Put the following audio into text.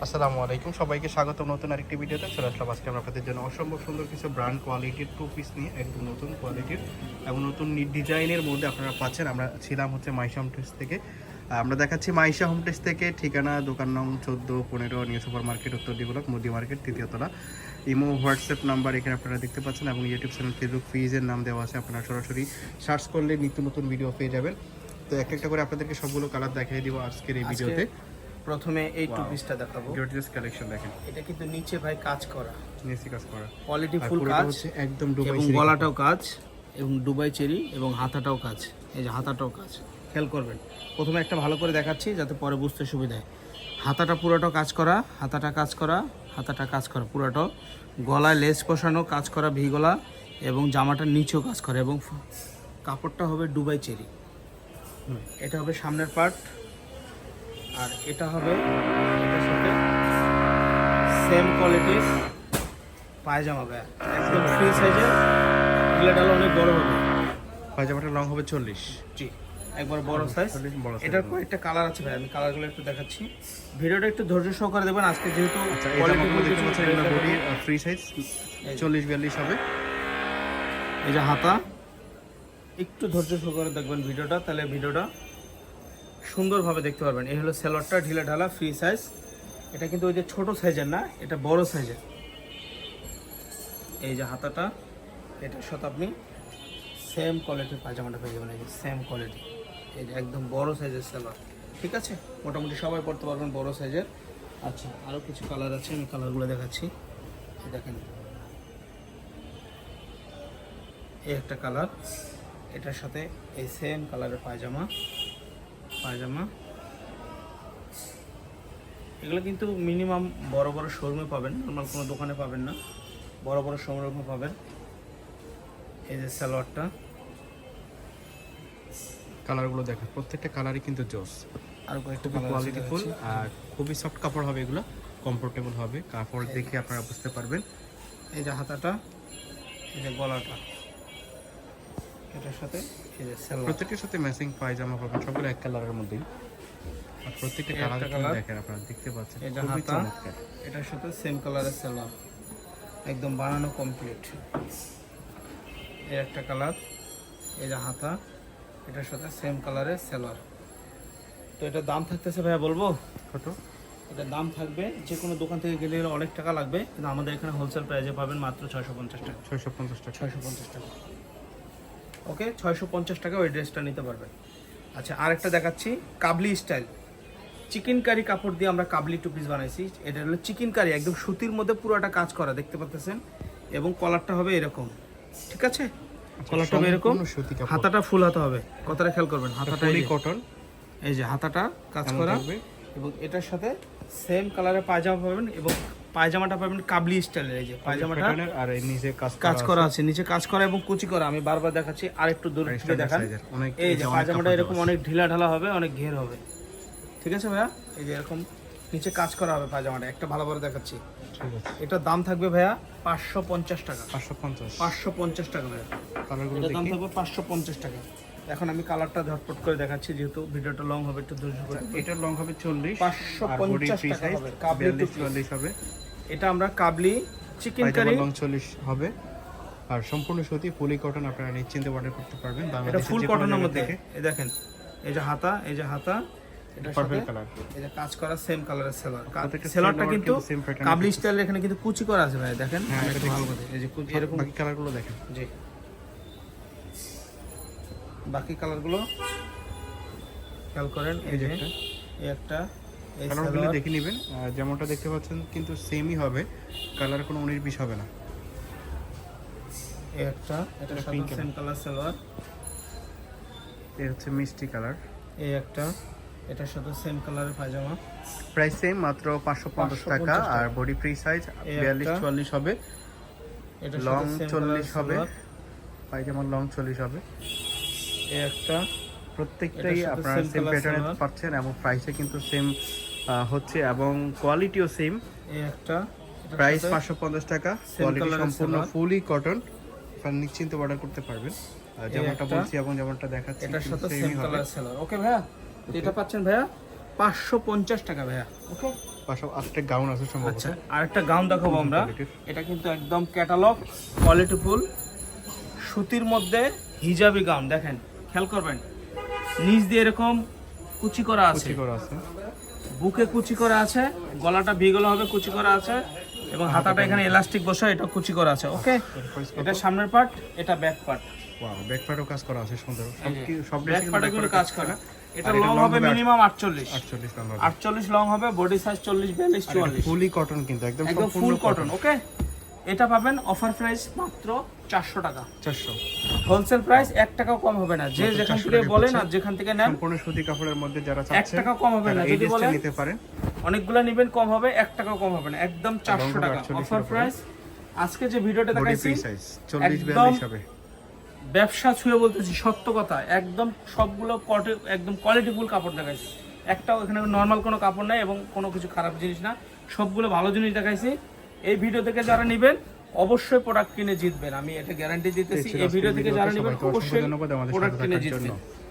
আসসালামু আলাইকুম, সবাইকে স্বাগত নতুন আরেকটি ভিডিওতে। চলে আসলাম আজকে আমরা আপনাদের জন্য অসম্ভব সুন্দর কিছু ব্র্যান্ড কোয়ালিটির টু পিস নিয়ে, একদম নতুন কোয়ালিটির এবং নতুন ডিজাইনের মধ্যে আপনারা পাচ্ছেন। আমরা ছিলাম হচ্ছে মাইশা হোমটেক্স থেকে। আমরা দেখাচ্ছি মাইশা হোমটেক্স থেকে, ঠিকানা দোকান নং 14-15 নিউ সুপার মার্কেট, উত্তর ডিগুলক মুদি মার্কেট, তৃতীয় তলা। ইমো হোয়াটসঅ্যাপ নাম্বার এখানে আপনারা দেখতে পাচ্ছেন এবং ইউটিউব চ্যানেল, ফেসবুক পেজের নাম দেওয়া আছে। আপনারা সরাসরি সার্চ করলে নিত্য নতুন ভিডিও পেয়ে যাবেন। তো একটা একটা করে আপনাদেরকে সবগুলো কালার দেখিয়ে দিব আজকের এই ভিডিওতে। প্রথমে এই টু পিসটা দেখাবো। গর্জিয়াস কালেকশন দেখেন, এটা কিন্তু নিচে ভাই কাজ করা, নিচে কাজ করা, কোয়ালিটি আর ফুল পুরোটা কাজ হচ্ছে একদম দুবাই এবং চেরি গলাটাও কাজ এবং দুবাই চেরি এবং হাতাটাও কাজ। এই যে হাতাটাও কাজ, খেয়াল করবেন। প্রথমে একটা ভালো করে দেখাচ্ছি যাতে পরে বুঝতে সুবিধা হয়। হাতাটা পুরোটা কাজ করা, হাতাটা কাজ করা, হাতাটা কাজ করা পুরোটাও। গলায় লেস বসানো কাজ করা, ভি গলা, এবং জামাটার নিচেও কাজ করা এবং কাপড়টা হবে দুবাই চেরি। এটা হবে সামনের পার্ট, আর এটা হবে এটার সাথে সেম কোয়ালিটির পায়জামা ব্যাগ, একদম ফ্রি সাইজের। ঢিলেঢালা অনেক বড় হবে, পায়জামাটার লং হবে 40। জি একবার বড় সাইজ। বড় size এটার কয়েকটা কালার আছে ভাই, আমি কালারগুলো একটু দেখাচ্ছি। ভিডিওটা একটু ধৈর্য সহকারে দেবেন আজকে, যেহেতু এই জামাগুলো দেখতে পাচ্ছেন, এগুলো বডি ফ্রি সাইজ 40-42 হবে। এই যে হাতা, একটু ধৈর্য সহকারে দেখবেন ভিডিওটা, তাহলে ভিডিওটা সুন্দরভাবে দেখতে পারবেন। এই হলো সেলরটা, ঢিলে ঢালা ফ্রি সাইজ। এটা কিন্তু ওই যে ছোট সাইজের না, এটা বড় সাইজের। এই যে হাতাটা, এটার সাথে আপনি সেম কোয়ালিটির পায়জামাটা পেয়ে যাবেন। এই যে সেম কোয়ালিটি, এই যে একদম বড় সাইজের সেলর। ঠিক আছে, মোটামুটি সবাই পড়তে পারবেন বড় সাইজের। আচ্ছা, আরও কিছু কালার আছে, আমি কালারগুলো দেখাচ্ছি। এই দেখেন, এই একটা কালার, এটার সাথে এই সেম কালারের পায়জামা। এগুলো কিন্তু মিনিমাম বড় বড় শোরুমে পাবেন, নর্মাল কোনো দোকানে পাবেন না, বড় বড় শোরুমে পাবেন। এই যে সালোয়ারটা, কালারগুলো দেখেন, প্রত্যেকটা কালারই কিন্তু জোস, আর কয়েকটা খুবই কোয়ালিটিফুল আর খুবই সফট কাপড় হবে। এগুলো কমফোর্টেবল হবে, কাপড় দেখে আপনারা বুঝতে পারবেন। এই যে হাতাটা, এই যে গলাটা, এটার সাথে এই যে সালোয়ার, প্রত্যেকটার সাথে ম্যাচিং পায়জামা পাবেন, সবগুলো এক কালারের মধ্যেই। আর প্রত্যেকটা কালার দেখেন, আপনারা দেখতে পাচ্ছেন, এই যে খুবই হাতা, চমৎকার। এটার সাথে সেম কালারের সালোয়ার, একদম বানানো কমপ্লিট। এই একটা কালার, এই যে হাতা, এটার সাথে সেম কালারের সালোয়ার। তো এটার দাম থাকতেছে ভাইয়া বলবো কত? এটার দাম থাকবে, যে কোনো দোকান থেকে গেলে অনেক টাকা লাগবে, কিন্তু আমাদের এখানে হোলসেল প্রাইসে পাবেন মাত্র 650 টাকা। 650 টাকা। 650 টাকা, ওকে 650 টাকা ওই ড্রেসটা নিতে পারবেন। আচ্ছা, আরেকটা দেখাচ্ছি, কাবলি স্টাইল চিকেন কারি কাপড় দিয়ে আমরা কাবলি টু পিস বানাইছি। এটা হলো চিকেন কারি, একদম সুতির মধ্যে পুরোটা কাজ করা, দেখতে পাচ্ছেন। এবং কলারটা হবে এরকম, ঠিক আছে, কলারটা হবে এরকম, হাতাটা ফুল হাতা হবে। কথাটা খেয়াল করবেন, হাতাটা কটন, এই যে হাতাটা কাজ করা, এবং এটার সাথে সেম কালারের পায়জামা পাবেন, এবং পায়জামাটা পাবেন কাবলি স্টাইলের। এই যে পায়জামাটা আর এই নিচে কাজ করা আছে, নিচে কাজ করা এবং কুচি করা। আমি বারবার দেখাচ্ছি, আর একটু দূর থেকে দেখান। এই যে পায়জামাটা এরকম অনেক ঢিলা ঢালা হবে, অনেক ঘের হবে, ঠিক আছে ভাইয়া। এই যে এরকম নিচে কাজ করা হবে পায়জামাটা, একটা ভালো করে দেখাচ্ছি। ঠিক আছে, এটার দাম থাকবে ভাইয়া 550 টাকা। 550 টাকা ভাইয়া, কালারগুলো এটার দাম থাকবে 550 টাকা। এখন আমি কালারটা ঝটপট করে দেখাচ্ছি, যেহেতু ভিডিওটা লং হবে, একটু ধৈর্য করে। এটার লং হবে 40, 550 টাকা হবে, কাবলি টু পিস। 44 হবে। এটা আমরা কাবলি চিকেন কারি, লং 40 হবে, আর সম্পূর্ণ সুতি ফুলি কটন, আপনারা নিশ্চিন্তে অর্ডার করতে পারবেন। এটা ফুল কটনের মধ্যে। এই দেখেন, এই যে হাতা, এই যে হাতা, এটা পার্পল কালার, এই যে কাজ করা সেম কালারের সেলর। সেলরটা কিন্তু কাবলি স্টাইলের, এখানে কিন্তু কুচি করা আছে ভাই, দেখেন একটু ভালো করে। এই যে এরকম বাকি কালারগুলো দেখেন। জি, বাকি কালারগুলো খেয়াল করেন। এই যে একটা এই কালারগুলো দেখে নেবেন, যেমনটা দেখতে পাচ্ছেন কিন্তু সেমই হবে, কালার কোনো 19-20 হবে না। এই একটা, এটার সাথে সেম কালার সালোয়ার। এই হচ্ছে মিষ্টি কালার। এই একটা, এটার সাথে সেম কালারের পায়জামা, প্রাইস সেম, মাত্র 550 টাকা। আর বডি ফ্রি সাইজ 42-44 হবে, এটা লং 40 হবে, পায়জামার লং 40 হবে। এই একটা, প্রত্যেকটাই আপনারা সেম প্যাটার্নে পাচ্ছেন এবং প্রাইসে কিন্তু সেম হচ্ছে এবং কোয়ালিটিও সেম। এই একটা, প্রাইস 550 টাকা, কোয়ালিটি সম্পূর্ণ ফুলি কটন, আপনারা নিশ্চিন্তে অর্ডার করতে পারবেন। যেমনটা বলছি এবং যেমনটা দেখাচ্ছি, এটার সাথে সেম কালার সেলর। ওকে ভাইয়া, এটা পাচ্ছেন ভাইয়া 550 টাকা ভাইয়া। ওকে পাশে আরেকটা গাউন আছে সম্ভবত। আচ্ছা, আরেকটা গাউন দেখাবো আমরা। কোয়ালিটির। এটা কিন্তু একদম ক্যাটালগ কোয়ালিটিফুল সুতির মধ্যে হিজাবি গাউন। দেখেন, খেয়াল করবেন, নিচ দিয়ে এরকম কুচি করা আছে, কুচি করা আছে, বুকে কুচি করা আছে, গলাটা ভিগলা হবে কুচি করা আছে, এবং হাতাটা এখানে এলাস্টিক বসা, এটা কুচি করা আছে। ওকে, এটা সামনের পার্ট, এটা ব্যাক পার্ট। ওয়াও, ব্যাক পার্টও কাজ করা আছে সুন্দর। সব ব্যাক ড্রেসে পার্টে গুলো কাজ করা। এটা আর এটা লং long হবে হবে মিনিমাম 48 48 নাম্বার। 48 লং হবে, বডি সাইজ 40 42 44, ফুলি কটন কিন্তু একদম একদম সম্পূর্ণ ফুল কটন। ওকে, এটা পাবেন অফার প্রাইস মাত্র 400 টাকা। 400 হোলসেল প্রাইস 1 টাকাও কম হবে না। যে যেখান 400 থেকে টাকা বলেন পাচ্ছেন। আর যেখান থেকে নেন, সম্পূর্ণ সুতি কাপড়ের মধ্যে যারা 1 চাচ্ছেন টাকা কম হবে না। তারা এই যদি ড্রেসটা বলেন নিতে পারেন। অনেকগুলা নেবেন কম হবে, 1 টাকাও কম হবে না, একদম 400 টাকা 48 অফার প্রাইস। আজকে যে ভিডিওটা বডি দেখাইছি ফ্রি সাইজ 40 একদম 42 হবে। ব্যবসা ছুঁয়ে বলতেছি, সত্য কথা, একদম সবগুলো একদম কোয়ালিটিফুল কাপড় দেখাইছি। একটাও এখানে নর্মাল কোনো কাপড় নাই এবং কোনো কিছু খারাপ জিনিস না, সবগুলো ভালো জিনিস দেখাইছি। এই ভিডিও থেকে যারা নেবেন অবশ্যই প্রোডাক্ট কিনে জিতবেন, আমি এটা গ্যারান্টি দিতেছি। এই ভিডিও থেকে যারা নেবেন অবশ্যই ধন্যবাদ আমাদের প্রোডাক্ট সাথে কিনে থাকার জন্য। জিতবেন।